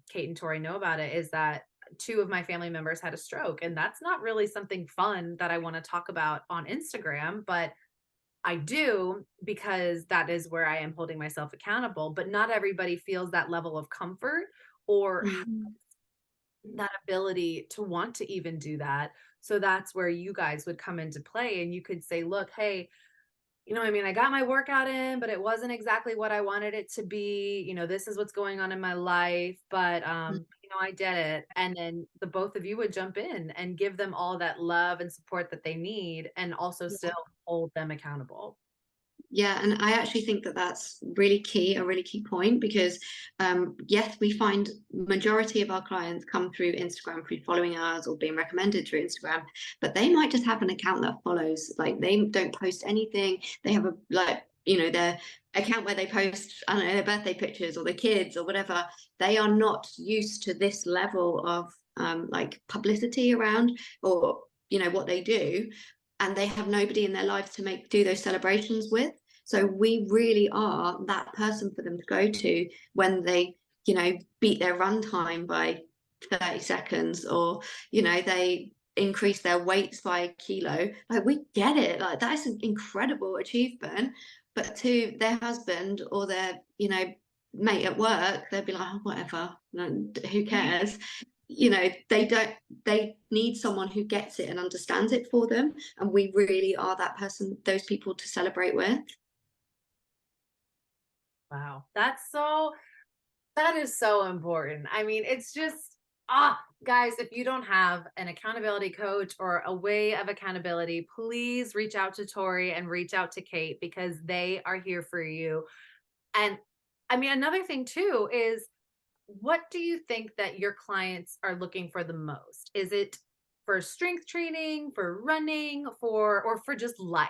S1: Kate and Tori know about it, is that two of my family members had a stroke. And that's not really something fun that I want to talk about on Instagram, but I do, because that is where I am holding myself accountable. But not everybody feels that level of comfort or that ability to want to even do that. So that's where you guys would come into play, and you could say, look, hey, you know, I mean, I got my workout in, but it wasn't exactly what I wanted it to be. You know, this is what's going on in my life, but you know, I did it. And then the both of you would jump in and give them all that love and support that they need, and also still hold them accountable.
S3: Yeah, and I actually think that that's really key, a really key point, because yes, we find majority of our clients come through Instagram, through following us or being recommended through Instagram, but they might just have an account that follows, like they don't post anything. They have a, like, you know, their account where they post, I don't know, their birthday pictures or their kids or whatever. They are not used to this level of like publicity around, or, you know, what they do, and they have nobody in their lives to do those celebrations with. So we really are that person for them to go to when they, you know, beat their run time by 30 seconds, or, you know, they increase their weights by a kilo. Like, we get it. Like, that is an incredible achievement. But to their husband or their, you know, mate at work, they'd be like, oh, whatever, who cares? You know, they need someone who gets it and understands it for them, and we really are that person, those people to celebrate with.
S1: Wow. That is so important. I mean, it's just, guys, if you don't have an accountability coach or a way of accountability, please reach out to Tori and reach out to Kate, because they are here for you. And I mean, another thing too is, what do you think that your clients are looking for the most? Is it for strength training, for running, or for just life?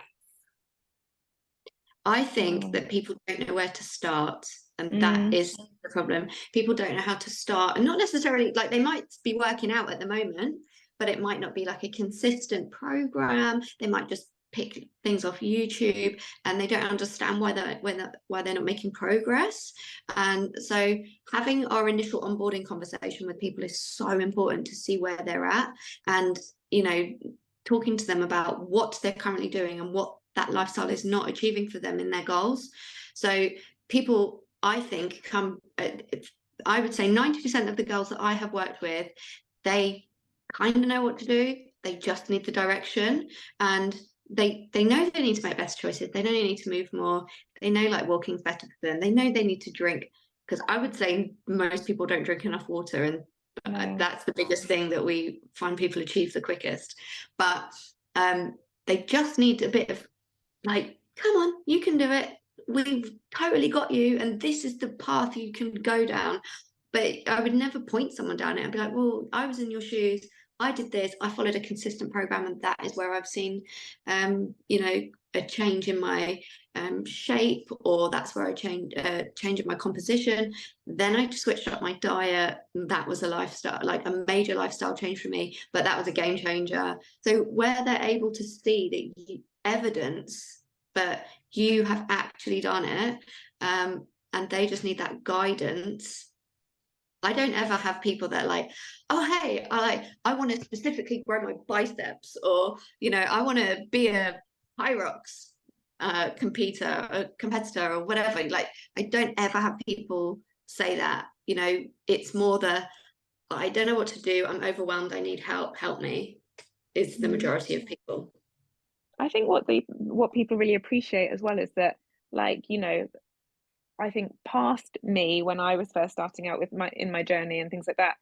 S3: I think that people don't know where to start, and that
S2: Mm.
S3: is the problem. People don't know how to start, and not necessarily, like, they might be working out at the moment, but it might not be like a consistent program. They might just pick things off YouTube, and they don't understand why they're not making progress. And so having our initial onboarding conversation with people is so important to see where they're at, and talking to them about what they're currently doing and what that lifestyle is not achieving for them in their goals. So people, I think, I would say 90% of the girls that I have worked with, they kind of know what to do. They just need the direction, and they know they need to make better choices. They know they need to move more. They know like walking's better for them. They know they need to drink, because I would say most people don't drink enough water, and that's the biggest thing that we find people achieve the quickest. But they just need a bit of like, come on, you can do it. We've totally got you, and this is the path you can go down. But I would never point someone down it. I'd be like, well, I was in your shoes. I did this. I followed a consistent program, and that is where I've seen, a change in my shape, or that's where I change in my composition. Then I switched up my diet. That was a lifestyle, like a major lifestyle change for me, but that was a game changer. So where they're able to see that evidence, but you have actually done it, and they just need that guidance. I don't ever have people that are like, oh, hey, I want to specifically grow my biceps, or, I want to be a Hyrox competitor or whatever. Like, I don't ever have people say that. It's more I don't know what to do. I'm overwhelmed. I need help me, is the majority of people.
S2: I think what people really appreciate as well is that, like, I think past me, when I was first starting out with my journey and things like that,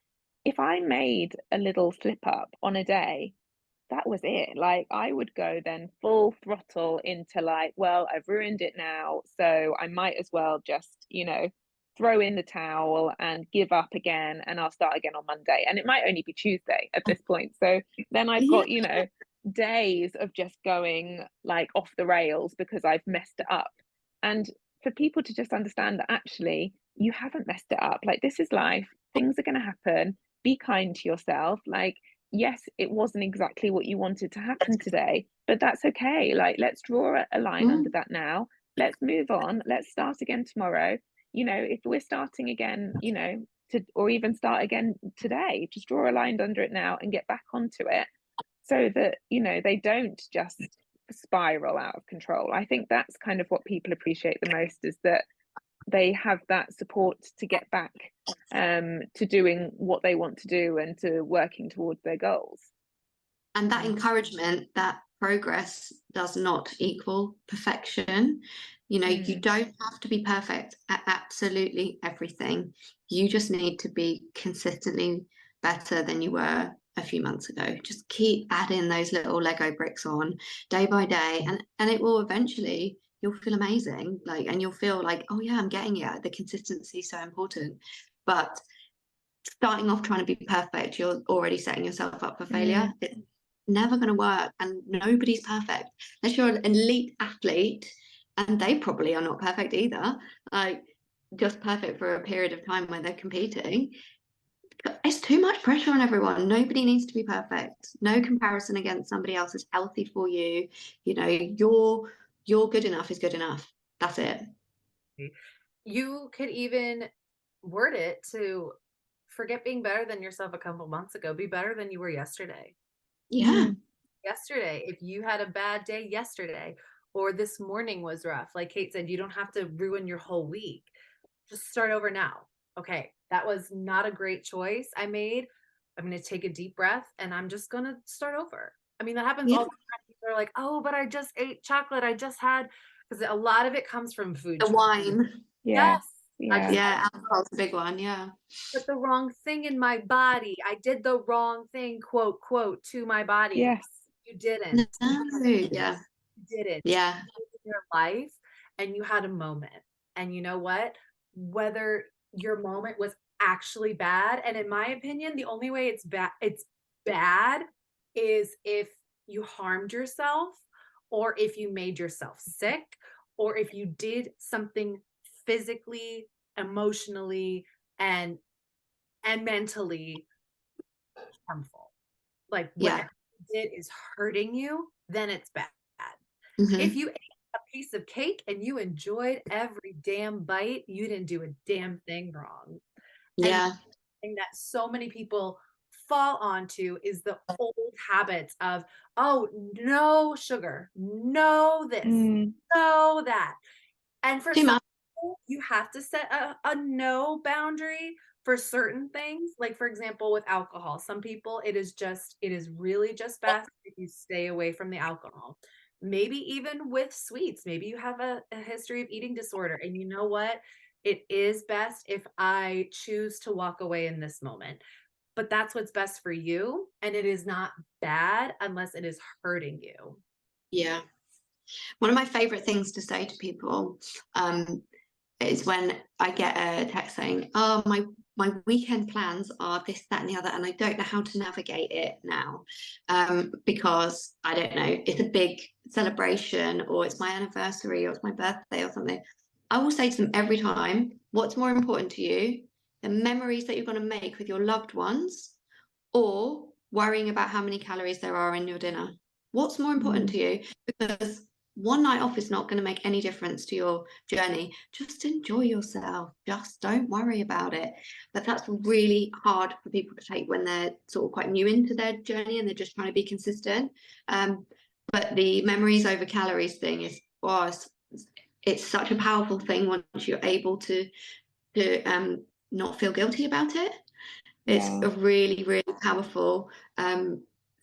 S2: if I made a little slip up on a day, that was it. Like, I would go then full throttle into like, well, I've ruined it now, so I might as well just, throw in the towel and give up again, and I'll start again on Monday. And it might only be Tuesday at this point. So then I've got, days of just going like off the rails because I've messed it up. And for people to just understand that actually you haven't messed it up. Like, this is life. Things are going to happen. Be kind to yourself. Like, yes, it wasn't exactly what you wanted to happen today, but that's okay. Like, let's draw a line under that now. Let's move on. Let's start again tomorrow. If we're starting again, or even start again today, just draw a line under it now and get back onto it, so that, they don't just spiral out of control. I think that's kind of what people appreciate the most, is that they have that support to get back to doing what they want to do and to working towards their goals.
S3: And that encouragement, that progress does not equal perfection. You don't have to be perfect at absolutely everything. You just need to be consistently better than you were a few months ago. Just keep adding those little Lego bricks on day by day, and it will eventually, you'll feel amazing, and you'll feel like, oh yeah, I'm getting it. The consistency is so important. But starting off trying to be perfect, you're already setting yourself up for failure. It's never going to work, and nobody's perfect unless you're an elite athlete, and they probably are not perfect either, like just perfect for a period of time when they're competing. It's too much pressure on everyone. Nobody needs to be perfect. No comparison against somebody else is healthy for you. You're good enough is good enough. That's it.
S1: You could even word it to forget being better than yourself a couple months ago. Be better than you were yesterday.
S3: Yeah.
S1: Yesterday, if you had a bad day yesterday, or this morning was rough, like Kate said, you don't have to ruin your whole week. Just start over now. Okay, that was not a great choice I made. I'm going to take a deep breath, and I'm just going to start over. I mean, that happens all the time. People are like, oh, but I just ate chocolate. I just had, because a lot of it comes from food.
S3: The wine.
S1: Yes.
S3: Yeah, alcohol's a big one. Yeah.
S1: Put the wrong thing in my body. I did the wrong thing, quote, quote, to my body.
S2: Yes.
S1: You didn't.
S3: No, yeah.
S1: You didn't.
S3: Yeah.
S1: In your life, and you had a moment. And you know what? Whether your moment was actually bad, and in my opinion, the only way it's bad is if you harmed yourself, or if you made yourself sick, or if you did something physically, emotionally, and mentally harmful. like
S3: Yeah.
S1: whatever you did is hurting you, then it's bad. If
S3: Mhm.
S1: you ate a piece of cake and you enjoyed every damn bite, you didn't do a damn thing wrong. And
S3: Yeah.
S1: thing that so many people fall onto is the old habits of, oh, no sugar, no this,
S2: Mm,
S1: no that. And for
S3: Too
S1: some
S3: much.
S1: people, you have to set a no boundary for certain things. Like, for example, with alcohol, some people, it is really just best if you stay away from the alcohol. Maybe even with sweets, maybe you have a history of eating disorder. And you know what? It is best if I choose to walk away in this moment. But that's what's best for you. And it is not bad unless it is hurting you.
S3: Yeah. One of my favorite things to say to people is when I get a text saying, "Oh, my weekend plans are this, that, and the other, and I don't know how to navigate it now because I don't know, it's a big celebration, or it's my anniversary, or it's my birthday, or something." I will say to them every time, "What's more important to you, the memories that you're going to make with your loved ones, or worrying about how many calories there are in your dinner? What's more important
S2: mm,
S3: to you?" Because one night off is not going to make any difference to your journey. Just enjoy yourself. Just don't worry about it. But that's really hard for people to take when they're sort of quite new into their journey and they're just trying to be consistent. But the memories over calories thing is, oh, it's such a powerful thing once you're able to not feel guilty about it. It's
S2: yeah.
S3: a really, really powerful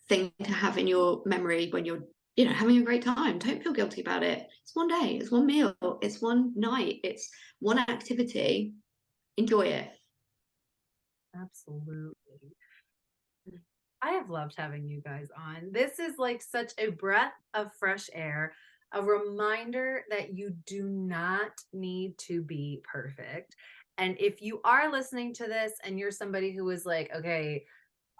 S3: thing to have in your memory when you're, having a great time. Don't feel guilty about it. It's one day, it's one meal, it's one night, it's one activity. Enjoy it.
S1: Absolutely. I have loved having you guys on. This is like such a breath of fresh air, a reminder that you do not need to be perfect. And if you are listening to this and you're somebody who is like, okay,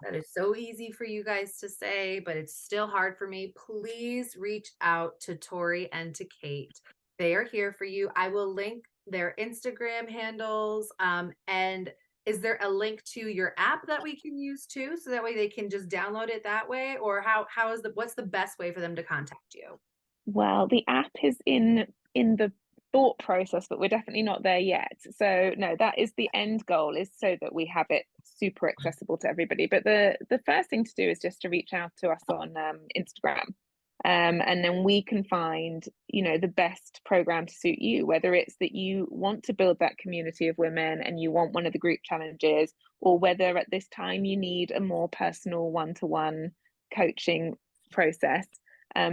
S1: that is so easy for you guys to say, but it's still hard for me, please reach out to Tori and to Kate. They are here for you. I will link their Instagram handles. And is there a link to your app that we can use too? So that way they can just download it that way? Or what's the best way for them to contact you?
S2: Well, the app is in the thought process, but we're definitely not there yet. So no, that is the end goal, is so that we have it super accessible to everybody. But the first thing to do is just to reach out to us on Instagram. And then we can find, the best program to suit you, whether it's that you want to build that community of women and you want one of the group challenges, or whether at this time you need a more personal one-to-one coaching process.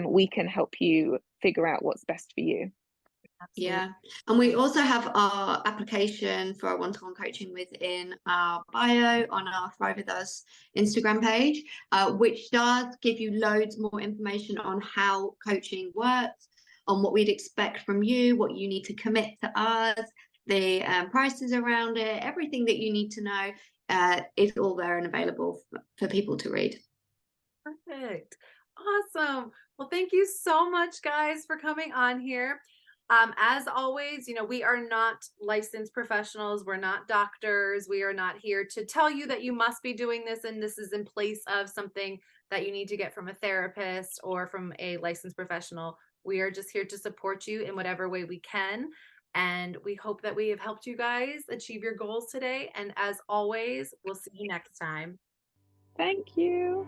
S2: We can help you figure out what's best for you.
S1: Absolutely.
S3: Yeah. And we also have our application for our one-to-one coaching within our bio on our Thrive With Us Instagram page, which does give you loads more information on how coaching works, on what we'd expect from you, what you need to commit to us, the prices around it, everything that you need to know is all there and available for people to read.
S1: Perfect. Awesome. Well, thank you so much, guys, for coming on here. As always, we are not licensed professionals. We're not doctors. We are not here to tell you that you must be doing this and this is in place of something that you need to get from a therapist or from a licensed professional. We are just here to support you in whatever way we can. And we hope that we have helped you guys achieve your goals today. And as always, we'll see you next time.
S2: Thank you.